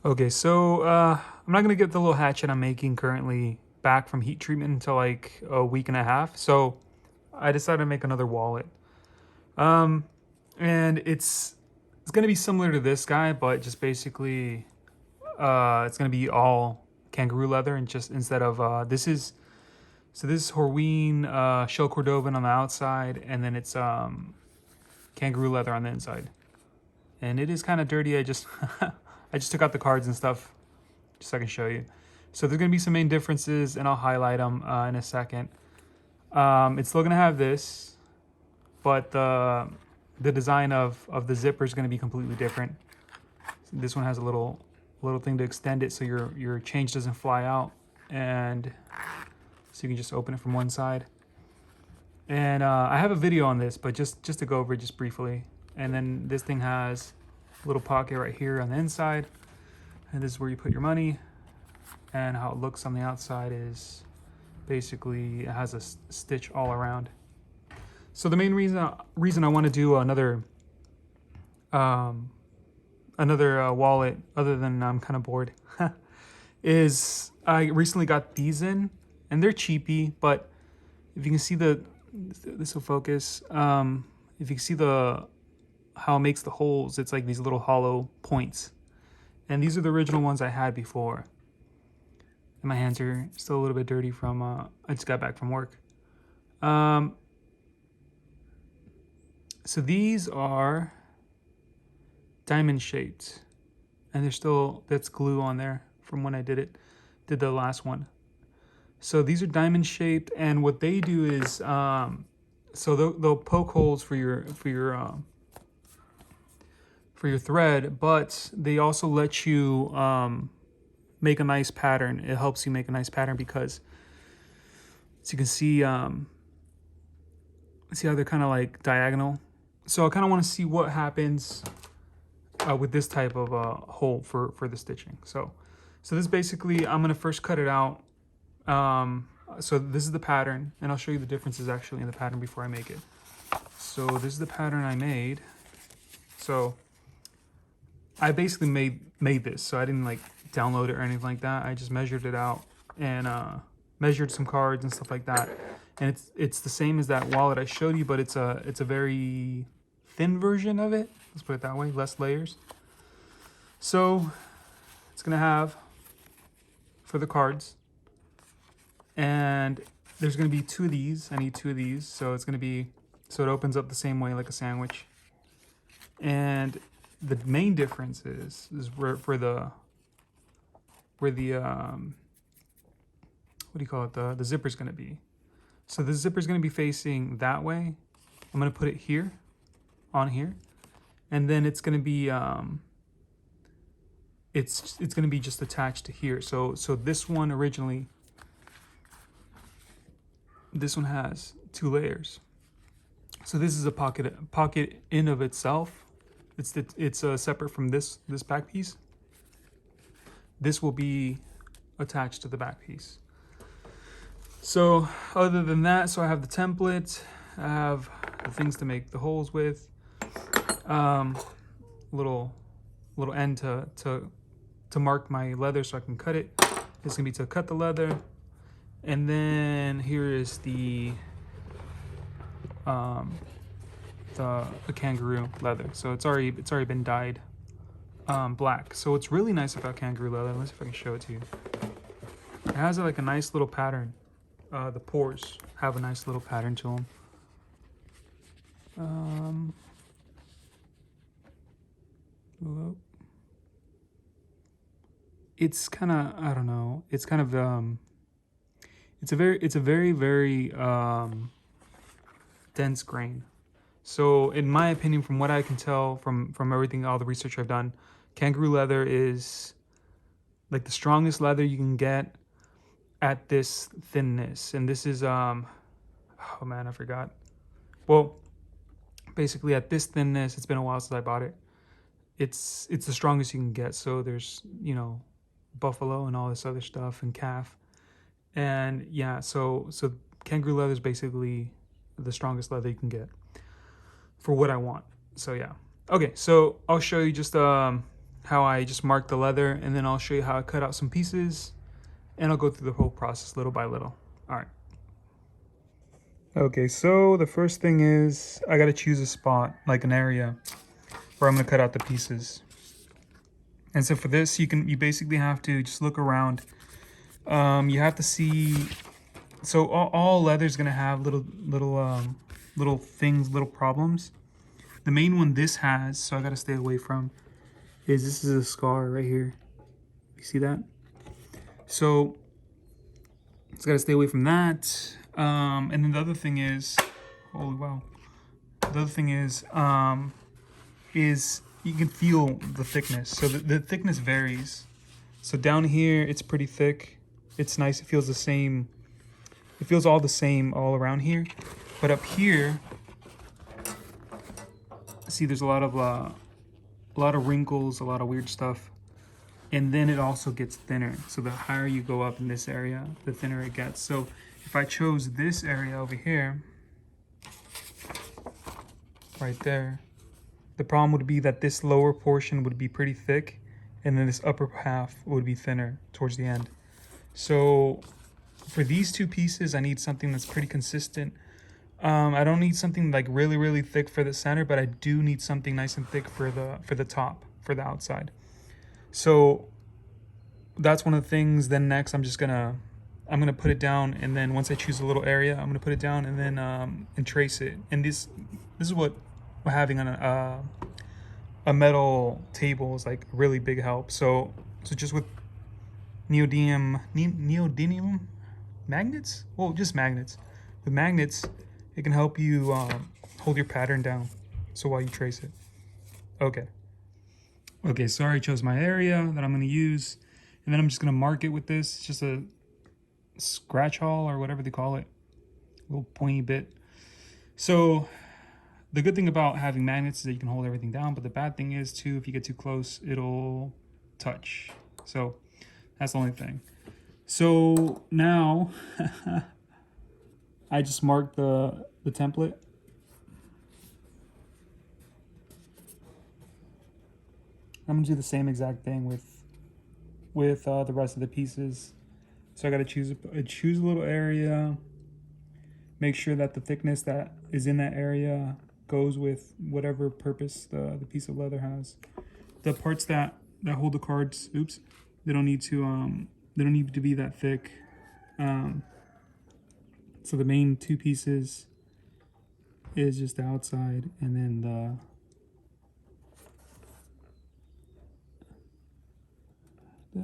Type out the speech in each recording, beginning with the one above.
Okay, so I'm not gonna get the little hatchet I'm making currently back from heat treatment until like a week and a half. So I decided to make another wallet. Um, and it's gonna be similar to this guy, but just basically it's gonna be all kangaroo leather, and just instead of this is Horween shell cordovan on the outside, and then it's kangaroo leather on the inside. And it is kind of dirty. I just I just took out the cards and stuff just so I can show you. So there's gonna be some main differences, and I'll highlight them in a second. It's still gonna have this, but the design of the zipper is gonna be completely different. This one has a little thing to extend it so your change doesn't fly out, and so you can just open it from one side. And I have a video on this, but just to go over it just briefly. And then this thing has a little pocket right here on the inside, and this is where you put your money. And how it looks on the outside is basically it has a stitch all around. So the main reason I want to do um, another wallet, other than I'm kind of bored, is I recently got these in, and they're cheapy. But if you can see this will focus. If you can see how it makes the holes, it's like these little hollow points, and these are the original ones I had before. And my hands are still a little bit dirty from I just got back from work. Um, so these are diamond shaped, and there's still that's glue on there from when I did the last one. So these are diamond shaped, and what they do is so they'll poke holes for your thread, but they also let you make a nice pattern. It helps you make a nice pattern because, as you can see how they're kind of like diagonal. So I kind of want to see what happens with this type of hole for the stitching. So this basically, I'm gonna first cut it out. So this is the pattern, and I'll show you the differences actually in the pattern before I make it. So this is the pattern I made. So I basically made this, so I didn't like download it or anything like that. I just measured it out and measured some cards and stuff like that. And it's the same as that wallet I showed you, but it's a very thin version of it. Let's put it that way, less layers. So it's gonna have for the cards, and there's gonna be two of these. I need two of these, so it's gonna be so it opens up the same way like a sandwich. And the main difference is where the what do you call it, the zipper's going to be. So the zipper's going to be facing that way. I'm going to put it here on here, and then it's going to be it's going to be just attached to here. So this one originally, this one has two layers. So this is a pocket in of itself. It's separate from this back piece. This will be attached to the back piece. So other than that, so I have the template, I have the things to make the holes with, little end to mark my leather so I can cut it. It's gonna be to cut the leather, and then here is the kangaroo leather. So it's already been dyed black. So what's really nice about kangaroo leather, let's see if I can show it to you. It has like a nice little pattern. The pores have a nice little pattern to them. It's kind of, I don't know. It's kind of it's a very dense grain. So in my opinion, from what I can tell from everything, all the research I've done, kangaroo leather is like the strongest leather you can get at this thinness. And this is oh man, I forgot. Well, basically at this thinness, it's been a while since I bought it. It's the strongest you can get. So there's, you know, buffalo and all this other stuff, and calf. And yeah, so kangaroo leather is basically the strongest leather you can get for what I want. So yeah. Okay, so I'll show you just how I just mark the leather, and then I'll show you how I cut out some pieces, and I'll go through the whole process little by little. All right. Okay, so the first thing is I gotta choose a spot, like an area, where I'm gonna cut out the pieces. And so for this, you basically have to just look around. You have to see. So all leather is gonna have little things, little problems. The main one this has, so I gotta stay away from, is this is a scar right here. You see that? So it's gotta stay away from that. And then the other thing is, holy wow. The other thing is you can feel the thickness. So the thickness varies. So down here, it's pretty thick. It's nice. It feels the same. It feels all the same all around here. But up here, see, there's a lot of wrinkles, a lot of weird stuff. And then it also gets thinner. So the higher you go up in this area, the thinner it gets. So if I chose this area over here, right there, the problem would be that this lower portion would be pretty thick, and then this upper half would be thinner towards the end. So for these two pieces, I need something that's pretty consistent. I don't need something like really, really thick for the center, but I do need something nice and thick for the top, for the outside. So that's one of the things. Then next, I'm gonna put it down, and then once I choose a little area, I'm gonna put it down, and then and trace it. And this is what having on a metal table is like a really big help. So just with neodymium magnets, well, just magnets. With magnets, it can help you hold your pattern down. So while you trace it, okay. Okay, so I already chose my area that I'm gonna use, and then I'm just gonna mark it with this. It's just a scratch awl or whatever they call it, a little pointy bit. So the good thing about having magnets is that you can hold everything down, but the bad thing is too, if you get too close, it'll touch. So that's the only thing. So now I just marked the template. I'm gonna do the same exact thing with the rest of the pieces. So I gotta choose a little area, make sure that the thickness that is in that area goes with whatever purpose the piece of leather has. The parts that hold the cards, oops, they don't need to be that thick. So the main two pieces is just the outside, and then the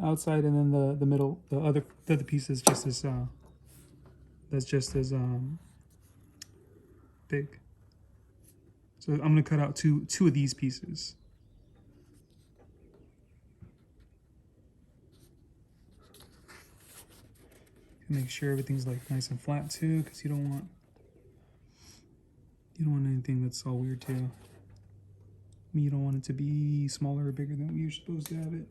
outside, and then the middle, the other piece is just as that's just as big. So I'm gonna cut out two of these pieces. Make sure everything's like nice and flat too, because you don't want anything that's all weird too. You don't want it to be smaller or bigger than you're supposed to have it.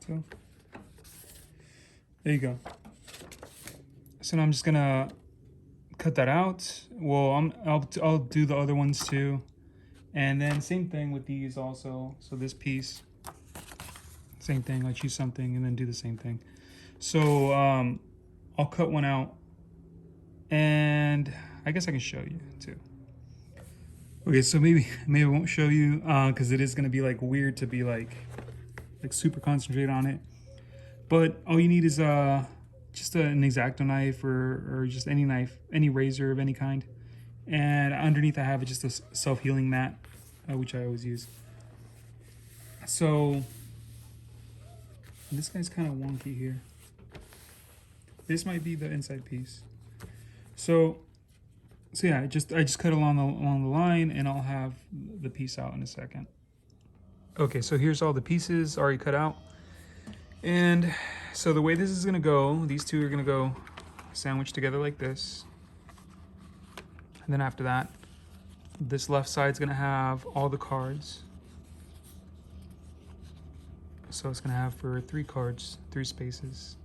So there you go. So now I'm just gonna cut that out. Well, I'll do the other ones too, and then same thing with these also. So this piece, same thing. I choose something and then do the same thing. So I'll cut one out, and I guess I can show you too. Okay, so maybe I won't show you because it is gonna be like weird to be like super concentrate on it. But all you need is just an X-Acto knife or just any knife, any razor of any kind. And underneath I have just a self-healing mat, which I always use. So this guy's kind of wonky here. This might be the inside piece. So yeah, I just cut along the line, and I'll have the piece out in a second. Okay, so here's all the pieces already cut out. And so the way this is gonna go, these two are gonna go sandwiched together like this. And then after that, this left side's gonna have all the cards. So it's gonna have for 3 cards, 3 spaces.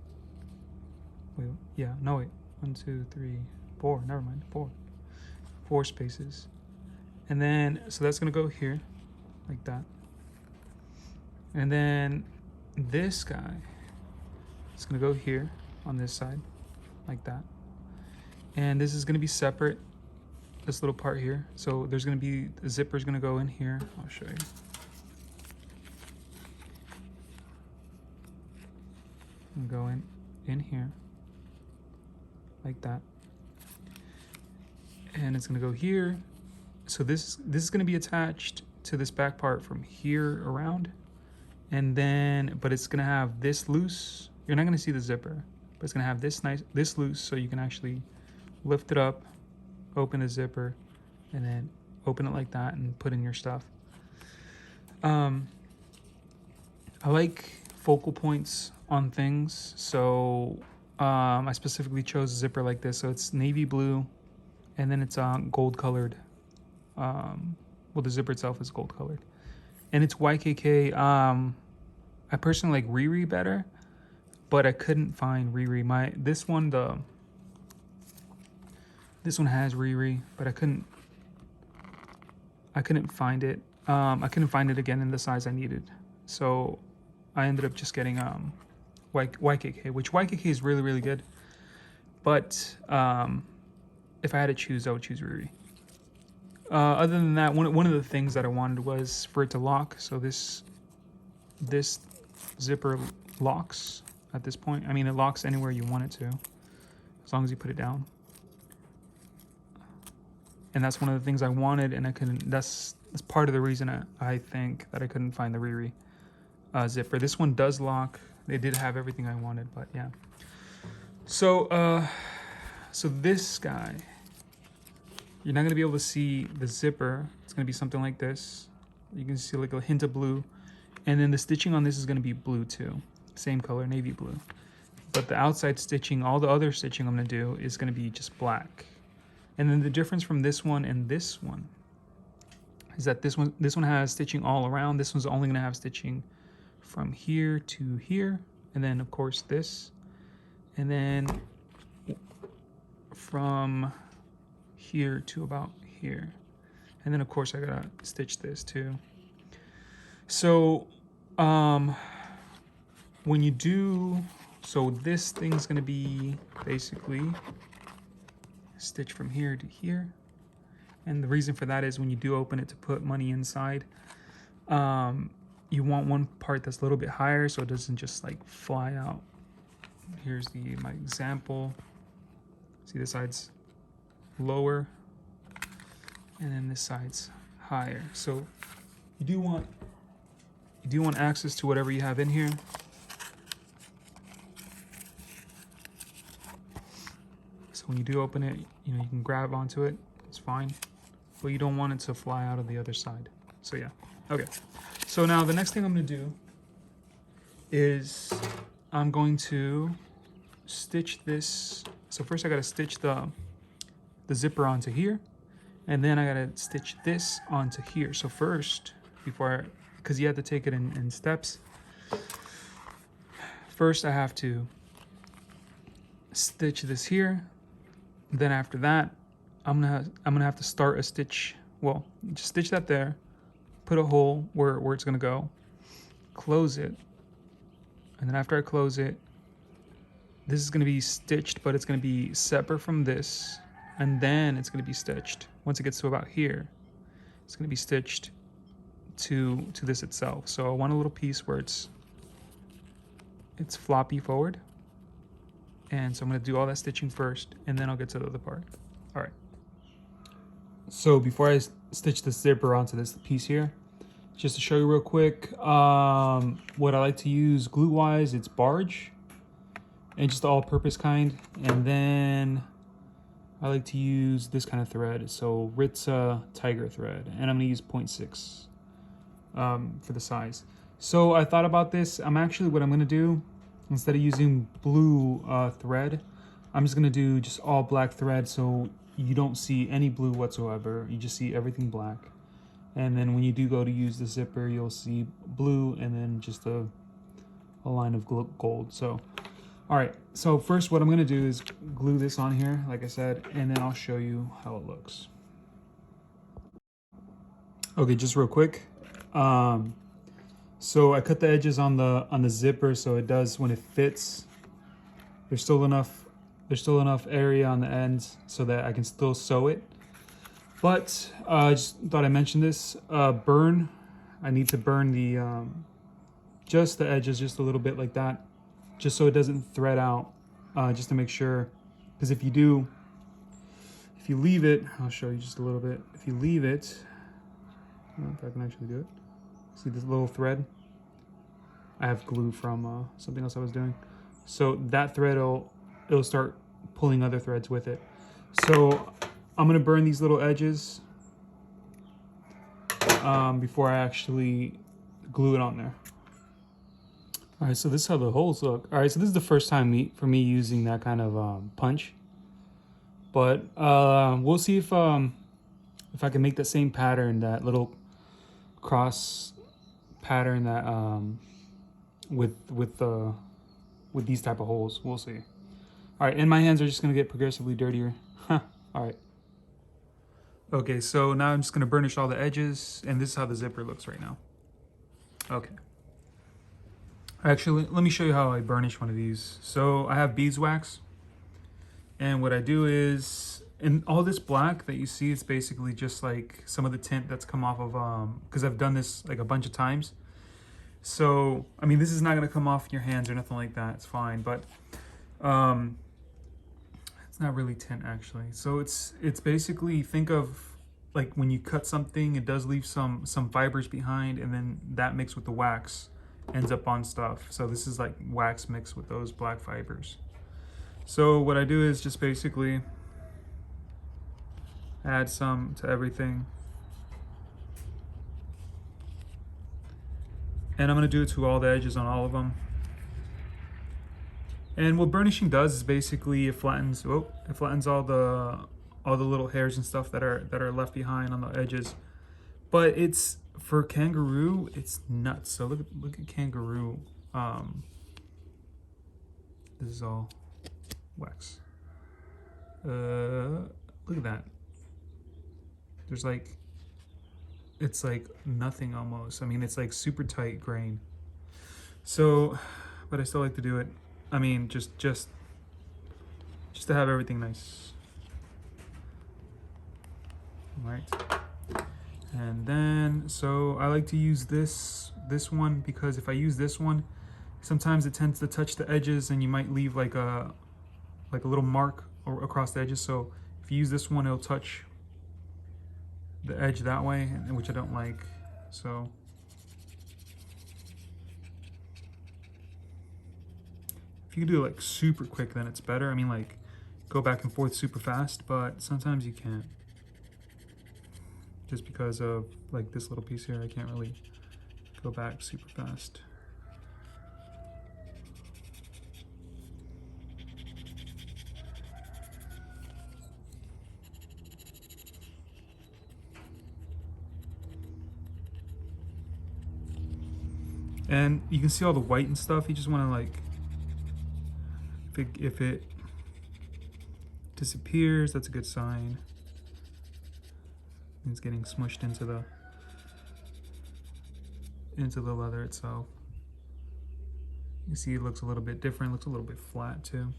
Wait, yeah, no wait. 1, 2, 3, 4, never mind, 4. 4 spaces. And then, so that's gonna go here, like that. And then this guy is gonna go here on this side, like that. And this is gonna be separate, this little part here. So there's gonna be, the zipper's gonna go in here. I'll show you. And go in here, like that. And it's gonna go here. So this is gonna be attached to this back part from here around. And then, but it's gonna have this loose. You're not gonna see the zipper, but it's gonna have this loose, so you can actually lift it up, open the zipper, and then open it like that and put in your stuff. I like focal points on things, so I specifically chose a zipper like this. So it's navy blue, and then it's gold colored. Well, the zipper itself is gold colored, and it's YKK. I personally like Riri better, but I couldn't find Riri. This one has Riri, but I couldn't find it. I couldn't find it again in the size I needed, so I ended up just getting YKK, which YKK is really, really good. But if I had to choose, I would choose Riri. Other than that, one of the things that I wanted was for it to lock. So this zipper locks at this point. I mean, it locks anywhere you want it to, as long as you put it down. And that's one of the things I wanted, and I couldn't. That's part of the reason I think that I couldn't find the Riri zipper. This one does lock. They did have everything I wanted, but yeah. So so this guy, you're not gonna be able to see the zipper. It's gonna be something like this. You can see like a hint of blue, and then the stitching on this is gonna be blue too, same color, navy blue. But the outside stitching, all the other stitching I'm gonna do is gonna be just black. And then the difference from this one and this one is that this one has stitching all around. This one's only gonna have stitching from here to here, and then of course this, and then from here to about here, and then of course I gotta stitch this too. So when you do, so this thing's gonna be basically stitch from here to here, and the reason for that is when you do open it to put money inside, you want one part that's a little bit higher so it doesn't just like fly out. Here's my example. See, this side's lower, and then this side's higher. So you do want access to whatever you have in here. So when you do open it, you know, you can grab onto it. It's fine, but you don't want it to fly out of the other side. So yeah, okay. So now the next thing I'm gonna do is I'm going to stitch this. So first I gotta stitch the zipper onto here, and then I gotta stitch this onto here. So first, because you have to take it in steps, first I have to stitch this here. Then after that, I'm gonna have to start a stitch. Well, just stitch that there, put a hole where it's gonna go, close it, and then after I close it, this is gonna be stitched, but it's gonna be separate from this, and then it's gonna be stitched. Once it gets to about here, it's gonna be stitched to this itself. So I want a little piece where it's floppy forward. And so I'm gonna do all that stitching first, and then I'll get to the other part. All right. So before I stitch the zipper onto this piece here, just to show you real quick, what I like to use glue-wise, it's barge, and just the all-purpose kind. And then I like to use this kind of thread, so Ritza tiger thread, and I'm gonna use 0.6 for the size. So I thought about this. What I'm gonna do, instead of using blue thread, I'm just gonna do just all black thread, so you don't see any blue whatsoever. You just see everything black. And then when you do go to use the zipper, you'll see blue and then just a line of gold. So, all right. So first what I'm gonna do is glue this on here, like I said, and then I'll show you how it looks. Okay, just real quick. So I cut the edges on the zipper so it does, when it fits, there's still enough area on the ends so that I can still sew it. But I just thought I mentioned this. I need to burn the just the edges just a little bit like that, just so it doesn't thread out, just to make sure. Because if you leave it, I'll show you just a little bit. If you leave it, I don't know if I can actually do it. See this little thread? I have glue from something else I was doing. So that thread, it'll start pulling other threads with it. So I'm gonna burn these little edges before I actually glue it on there. All right, so this is how the holes look. All right, so this is the first time for me using that kind of punch. But we'll see if I can make the same pattern, that little cross pattern that with these type of holes. We'll see. All right, and my hands are just gonna get progressively dirtier. All right. Okay, so now I'm just gonna burnish all the edges, and this is how the zipper looks right now. Okay. Actually, let me show you how I burnish one of these. So I have beeswax, and what I do is, and all this black that you see, it's basically just like some of the tint that's come off of, because I've done this like a bunch of times. So, I mean, this is not gonna come off your hands or nothing like that, it's fine, but it's not really tint actually. So it's basically, think of like when you cut something, it does leave some fibers behind, and then that mixed with the wax ends up on stuff. So this is like wax mixed with those black fibers. So what I do is just basically add some to everything. And I'm gonna do it to all the edges on all of them. And what burnishing does is basically it flattens all the little hairs and stuff that are left behind on the edges. But it's, for kangaroo, it's nuts. So look at kangaroo. This is all wax. Look at that. There's like, it's like nothing almost. I mean, it's like super tight grain. So, but I still like to do it. I mean, just to have everything nice. All right. And then, so I like to use this one, because if I use this one, sometimes it tends to touch the edges, and you might leave like a little mark across the edges. So if you use this one, it'll touch the edge that way, which I don't like. So if you can do it like super quick, then it's better. I mean, like, go back and forth super fast, but sometimes you can't. Just because of like this little piece here, I can't really go back super fast. And you can see all the white and stuff. You just want to like, if it disappears, that's a good sign. It's getting smushed into the leather itself. You see it looks a little bit different, looks a little bit flat too.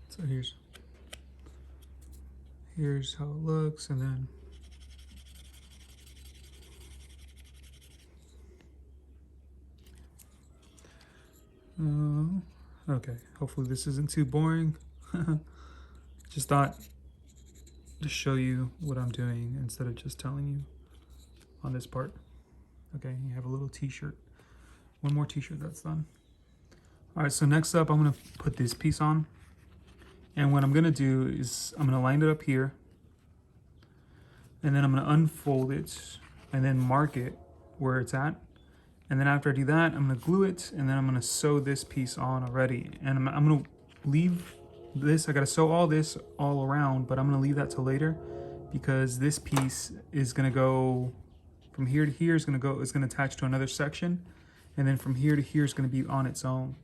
So here's how it looks, and then okay, hopefully this isn't too boring. Just thought to show you what I'm doing instead of just telling you on this part. Okay, you have a little t-shirt. One more t-shirt that's done. All right, so next up I'm gonna put this piece on. And what I'm gonna do is I'm gonna line it up here, and then I'm gonna unfold it and then mark it where it's at. And then after I do that, I'm gonna glue it, and then I'm gonna sew this piece on already. And I'm gonna leave this, I gotta sew all this all around, but I'm gonna leave that till later because this piece is gonna go from here to here, is gonna attach to another section. And then from here to here is gonna be on its own,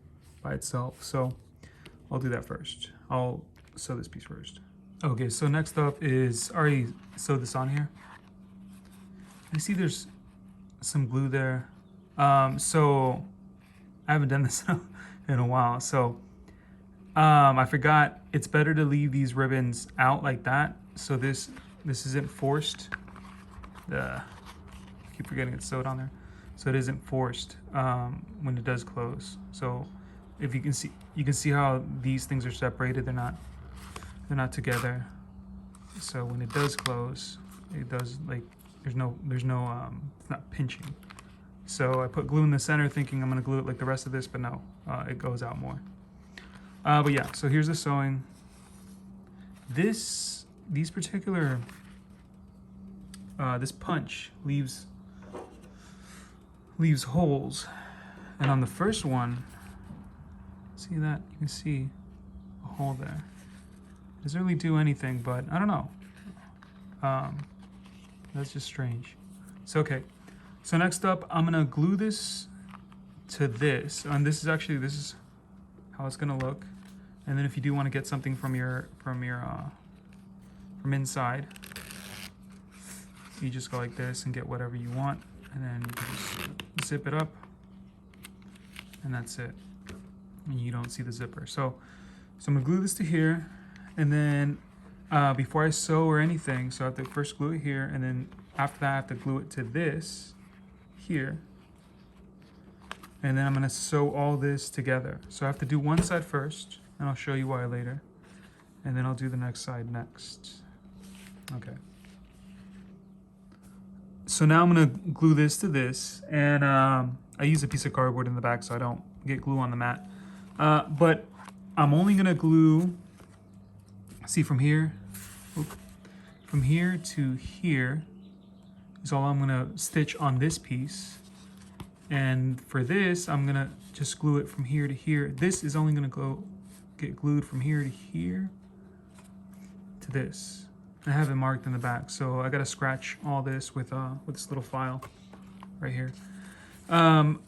by itself. So I'll do that first. I'll sew this piece first. Okay, so next up is, I already sewed this on here. I see there's some glue there. So I haven't done this in a while. So I forgot it's better to leave these ribbons out like that. So this isn't forced. I keep forgetting it's sewed on there. So it isn't forced when it does close. So if you can see how these things are separated. They're not together. So when it does close, it does like there's no it's not pinching. So I put glue in the center thinking I'm gonna glue it like the rest of this, but no, it goes out more. But yeah, so here's the sewing. These particular this punch leaves holes, and on the first one, see that? You can see a hole there. It doesn't really do anything, but I don't know. That's just strange. So okay, so next up, I'm gonna glue this to this, and this is how it's gonna look. And then if you do want to get something from inside, you just go like this and get whatever you want, and then you can just zip it up, and that's it. And you don't see the zipper. So I'm gonna glue this to here, and then before I sew or anything, so I have to first glue it here, and then after that I have to glue it to this here, and then I'm gonna sew all this together. So I have to do one side first, and I'll show you why later, and then I'll do the next side next. Okay. So now I'm gonna glue this to this, and I use a piece of cardboard in the back so I don't get glue on the mat. But I'm only gonna glue, see from here to here is all I'm gonna stitch on this piece. And for this, I'm gonna just glue it from here to here. This is only gonna get glued from here to here to this. I have it marked in the back, so I gotta scratch all this with this little file right here. So I'm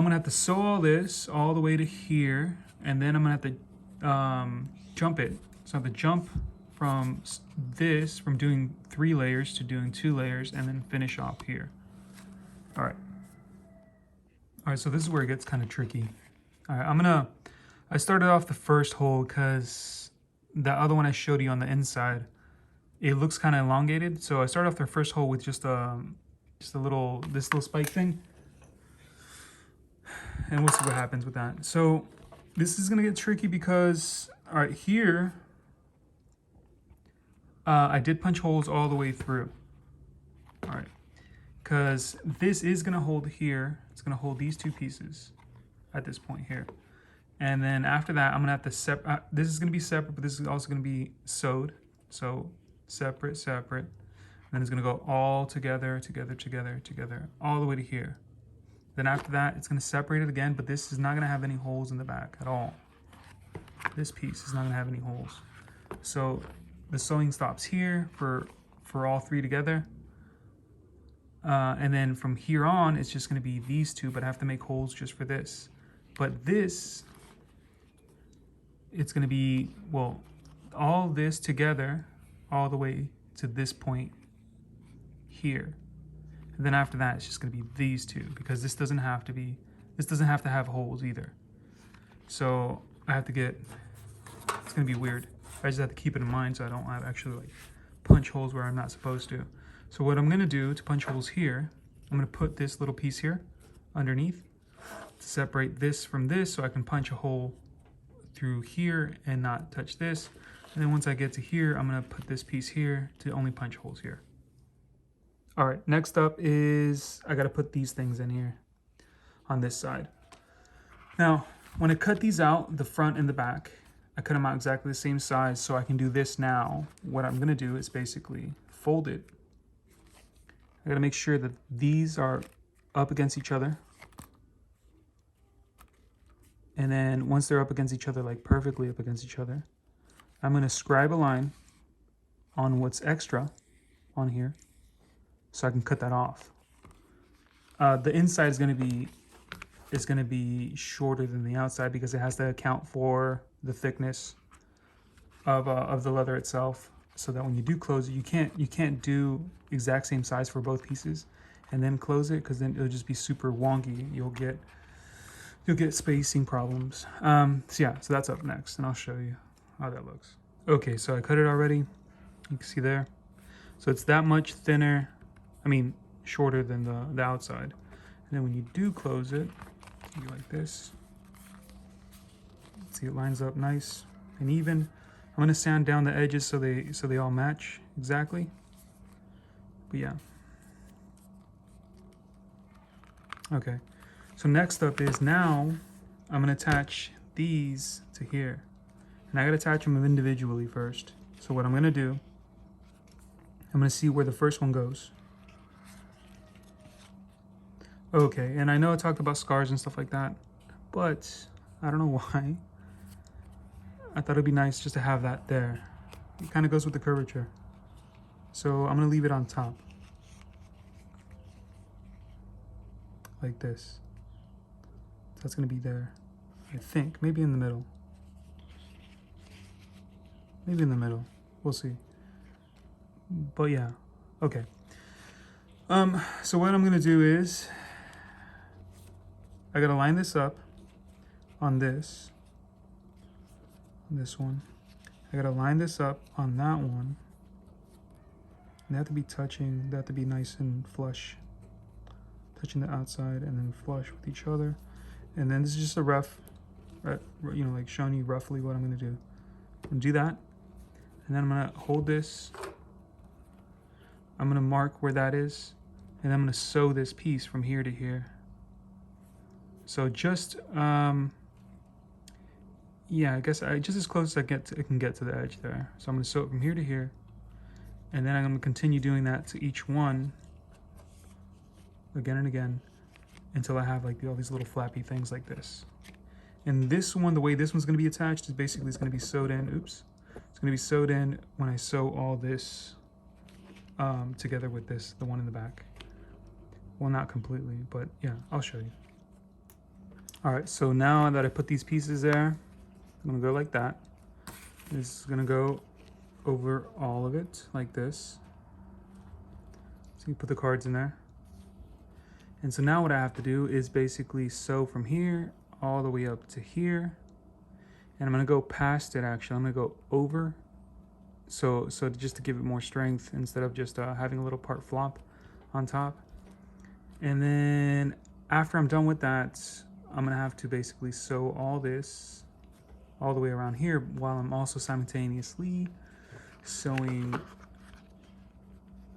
gonna have to sew all this all the way to here, and then I'm gonna have to jump it. So I have to jump from doing 3 layers to doing 2 layers, and then finish off here. All right, so this is where it gets kind of tricky. All right, I started off the first hole because the other one I showed you on the inside, it looks kind of elongated. So I started off the first hole with just this little spike thing, and we'll see what happens with that. So this is gonna get tricky because, all right, here, I did punch holes all the way through. All right, because this is gonna hold here. It's gonna hold these 2 pieces at this point here. And then after that, I'm gonna have to this is gonna be separate, but this is also gonna be sewed. So separate, and then it's gonna go all together, all the way to here. Then after that, it's gonna separate it again, but this is not gonna have any holes in the back at all. This piece is not gonna have any holes. So the sewing stops here for all 3 together. And then from here on, it's just gonna be these 2, but I have to make holes just for this. But this, it's gonna be, well, all this together, all the way to this point here. And then after that, it's just gonna be these 2, because this doesn't have to have holes either. So I have to it's gonna be weird. I just have to keep it in mind so I don't actually like punch holes where I'm not supposed to. So what I'm gonna do to punch holes here, I'm gonna put this little piece here underneath to separate this from this, so I can punch a hole through here and not touch this. And then once I get to here, I'm gonna put this piece here to only punch holes here. All right, next up is I gotta put these things in here on this side. Now, when I cut these out, the front and the back, I cut them out exactly the same size, so I can do this now. What I'm gonna do is basically fold it. I gotta make sure that these are up against each other. And then once they're up against each other, like perfectly up against each other, I'm going to scribe a line on what's extra on here so I can cut that off. The inside is going to be shorter than the outside because it has to account for the thickness of the leather itself, so that when you do close it, you can't do exact same size for both pieces and then close it, because then it'll just be super wonky. You'll get spacing problems. So yeah, so that's up next, and I'll show you how that looks. Okay, so I cut it already. You can see there. So it's that much thinner, shorter than the outside. And then when you do close it, you go like this. See, it lines up nice and even. I'm gonna sand down the edges so they all match exactly. But yeah. Okay. So next up is, now I'm gonna attach these to here. And I gotta attach them individually first. So what I'm gonna do, I'm gonna see where the first one goes. Okay, and I know I talked about scars and stuff like that, but I don't know why. I thought it'd be nice just to have that there. It kind of goes with the curvature. So I'm gonna leave it on top. Like this. That's gonna be there. I think, maybe in the middle. Maybe in the middle, we'll see. But yeah, okay. So what I'm gonna do is, I gotta line this up on this one. I gotta line this up on that one. And they have to be touching, they have to be nice and flush. Touching the outside and then flush with each other. And then this is just a rough, like showing you roughly what I'm gonna do. I'm gonna do that. And then I'm gonna hold this. I'm gonna mark where that is. And I'm gonna sew this piece from here to here. So just, yeah, I guess just as close as I can get to the edge there. So I'm gonna sew it from here to here. And then I'm gonna continue doing that to each one again and again until I have like all these little flappy things like this. And this one, the way this one's gonna be attached is basically it's gonna be sewed in, oops. It's gonna be sewed in when I sew all this together with this, the one in the back. Well, not completely, but yeah, I'll show you. All right, so now that I put these pieces there, I'm gonna go like that. This is gonna go over all of it like this. So you put the cards in there. And so now what I have to do is basically sew from here all the way up to here. And I'm gonna go past it actually. I'm gonna go over. So just to give it more strength instead of just having a little part flop on top. And then after I'm done with that, I'm gonna have to basically sew all this all the way around here while I'm also simultaneously sewing.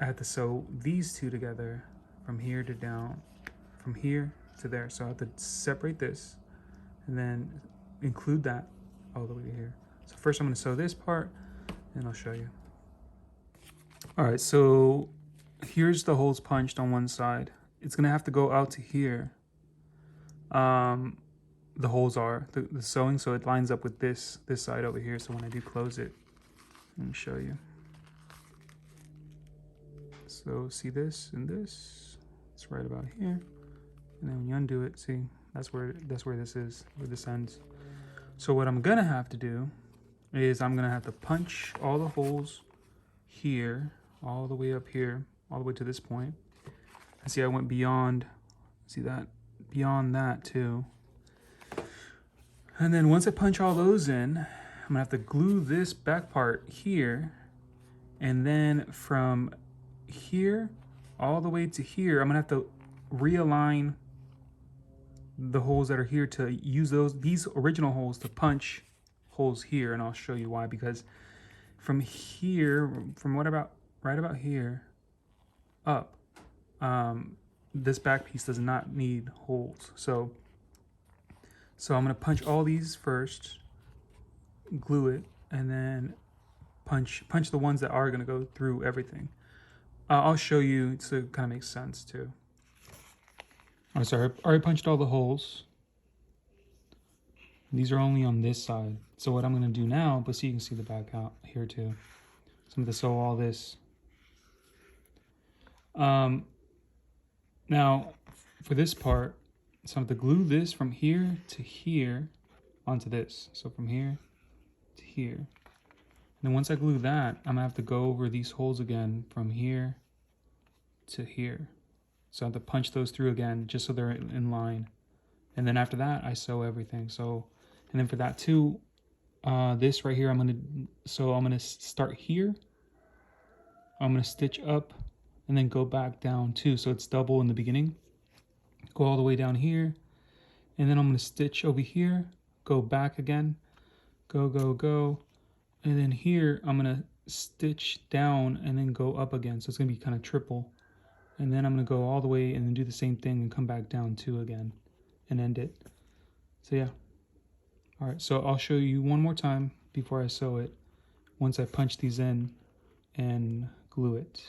I have to sew these two together from here to down, from here to there. So I have to separate this and then include that all the way to here. So first I'm gonna sew this part and I'll show you. All right, so here's the holes punched on one side. It's gonna have to go out to here. The holes are the sewing, so it lines up with this side over here. So when I do close it, let me show you. So see this and this, it's right about here. And then when you undo it, see, that's where this is, where this ends. So what I'm gonna have to do is I'm gonna have to punch all the holes here, all the way up here, all the way to this point. I see I went beyond, see that? Beyond that too. And then once I punch all those in, I'm gonna have to glue this back part here. And then from here all the way to here, I'm gonna have to realign the holes that are here to use these original holes to punch holes here. And I'll show you why, because from here, from right about here up, this back piece does not need holes. So I'm gonna punch all these first, glue it, and then punch the ones that are gonna go through everything. I'll show you so it kind of makes sense too. Oh, sorry, I already punched all the holes. These are only on this side. So what I'm gonna do now, but so you can see the back out here too. So I'm gonna sew all this. Now for this part, so I'm gonna glue this from here to here onto this. So from here to here. And then once I glue that, I'm gonna have to go over these holes again from here to here. So I have to punch those through again just so they're in line. And then after that, I sew everything. So, and then for that too, this right here, I'm gonna start here. I'm gonna stitch up and then go back down too. So it's double in the beginning. Go all the way down here. And then I'm gonna stitch over here, go back again, go, go, go. And then here, I'm gonna stitch down and then go up again. So it's gonna be kind of triple. And then I'm gonna go all the way and then do the same thing and come back down two again and end it. So yeah. All right, so I'll show you one more time before I sew it, once I punch these in and glue it.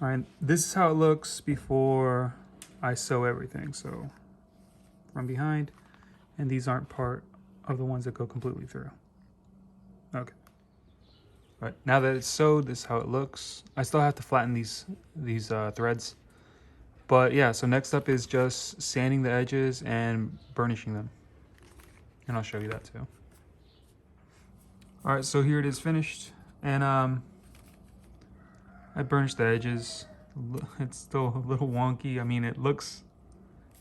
All right, this is how it looks before I sew everything. So from behind, and these aren't part of the ones that go completely through. Okay. Right, now that it's sewed, this is how it looks. I still have to flatten these threads. But yeah, so next up is just sanding the edges and burnishing them. And I'll show you that too. All right, so here it is finished. And I burnished the edges. It's still a little wonky. I mean, it looks,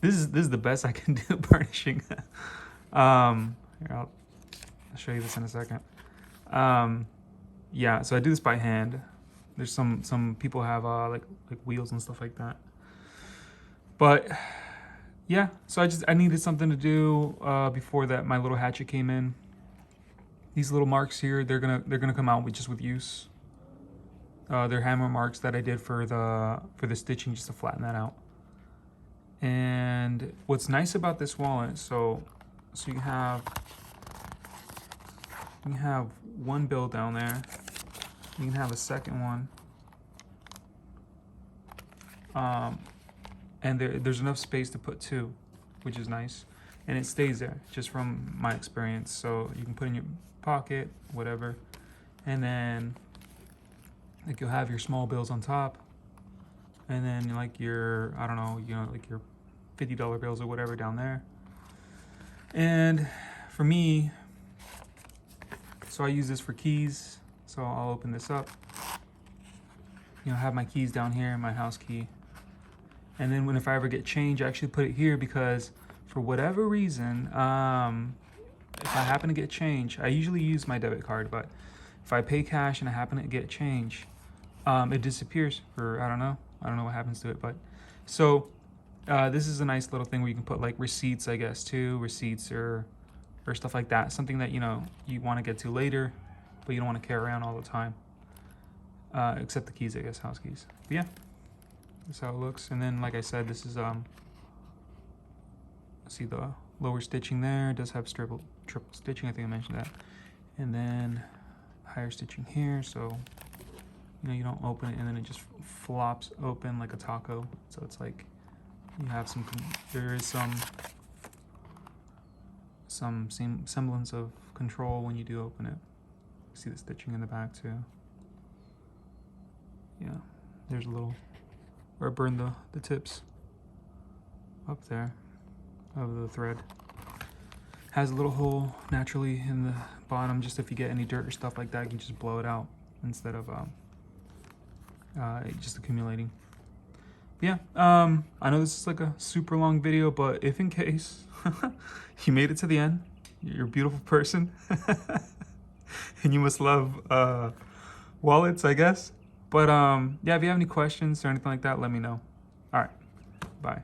this is the best I can do burnishing. Here, I'll show you this in a second. Yeah, so I do this by hand. There's some people have like wheels and stuff like that. But yeah, so I needed something to do before that my little hatchet came in. These little marks here, they're gonna come out with use. They're hammer marks that I did for the stitching, just to flatten that out. And what's nice about this wallet, so you can have one bill down there. You can have a second one. And there's enough space to put two, which is nice. And it stays there, just from my experience. So you can put in your pocket, whatever. And then like you'll have your small bills on top. And then like your, I don't know, like your $50 bills or whatever down there. And for me, so I use this for keys. So I'll open this up. Have my keys down here, my house key. And then if I ever get change, I actually put it here because for whatever reason, if I happen to get change, I usually use my debit card, but if I pay cash and I happen to get change, it disappears for, I don't know what happens to it. But so this is a nice little thing where you can put like receipts, I guess, too, receipts or stuff like that. Something that, you want to get to later, but you don't want to carry around all the time. Except the keys, I guess, house keys. But yeah. That's how it looks. And then, like I said, this is see the lower stitching there. It does have triple stitching. I think I mentioned that. And then higher stitching here, so you don't open it and then it just flops open like a taco. So it's like you have there is some semblance of control when you do open it. See the stitching in the back too. Yeah, there's a little. Or burn the tips up there of the thread. Has a little hole naturally in the bottom, just if you get any dirt or stuff like that, you can just blow it out instead of just accumulating. But yeah, I know this is like a super long video, but if in case you made it to the end, you're a beautiful person, and you must love wallets, I guess. But yeah, if you have any questions or anything like that, let me know. All right, bye.